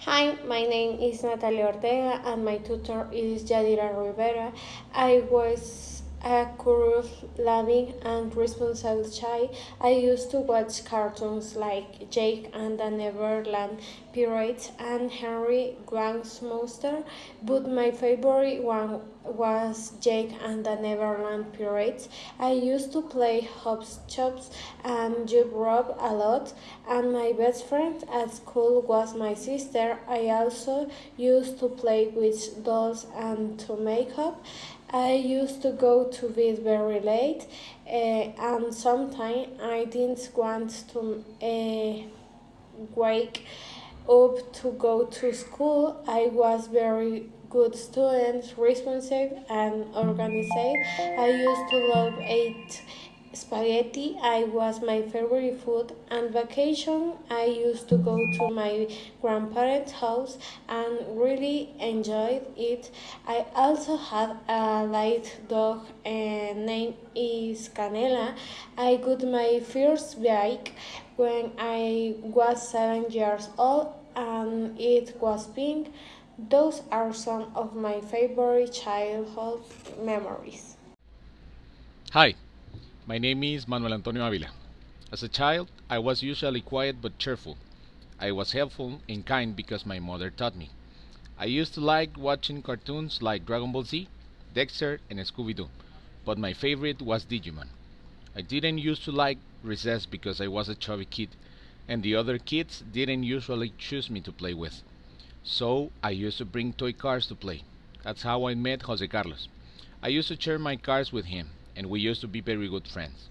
Hi, my name is Natalia Ortega and my tutor is Yadira Rivera. I was a curious, loving, and responsible child. I used to watch cartoons like Jake and the Neverland Pirates and Henry Grant's Monster, but my favorite one was Jake and the Neverland Pirates. I used to play hopscotch and jump rope a lot, and my best friend at school was my sister. I also used to play with dolls and to make up. I used to go to bed very late, and sometimes I didn't want to wake up to go to school. I was very good student, responsive and organized. I used to love eat spaghetti. I was my favorite food. And vacation, I used to go to my grandparents' house and really enjoyed it. I also had a light dog named is Canela. I got my first bike when I was 7 years old and it was pink. Those are some of my favorite childhood memories. Hi, my name is Manuel Antonio Avila. As a child, I was usually quiet but cheerful. I was helpful and kind because my mother taught me. I used to like watching cartoons like Dragon Ball Z, Dexter, and Scooby Doo, but my favorite was Digimon. I didn't used to like recess because I was a chubby kid, and the other kids didn't usually choose me to play with. So I used to bring toy cars to play. That's how I met Jose Carlos. I used to share my cars with him, and we used to be very good friends.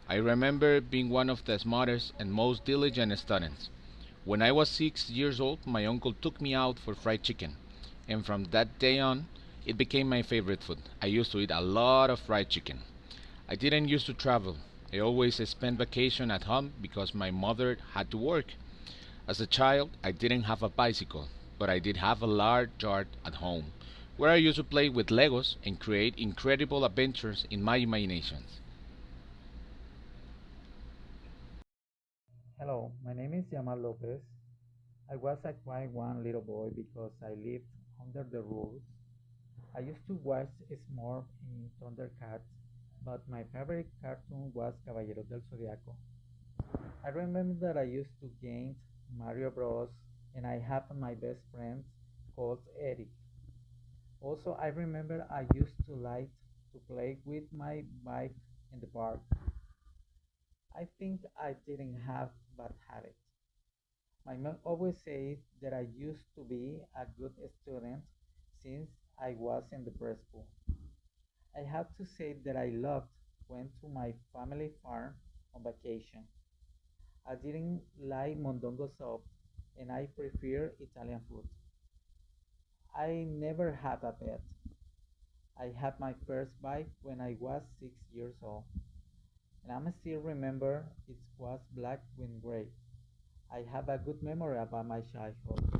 I remember being one of the smartest and most diligent students. When I was 6 years old, my uncle took me out for fried chicken, and from that day on, it became my favorite food. I used to eat a lot of fried chicken. I didn't used to travel. I always spent vacation at home because my mother had to work. As a child, I didn't have a bicycle, but I did have a large yard at home where I used to play with Legos and create incredible adventures in my imaginations. Hello, my name is Jamal Lopez. I was a quiet one little boy because I lived under the rules. I used to watch Smurf in Thundercats, but my favorite cartoon was Caballeros del Zodiaco. I remember that I used to game Mario Bros. And I have my best friend called Eric. Also, I remember I used to like to play with my bike in the park. I think I didn't have bad habits. My mom always said that I used to be a good student since I was in the preschool. I have to say that I loved went to my family farm on vacation. I didn't like mondongo soup and I prefer Italian food. I never had a pet. I had my first bike when I was 6 years old, and I still remember it was black with gray. I have a good memory about my childhood.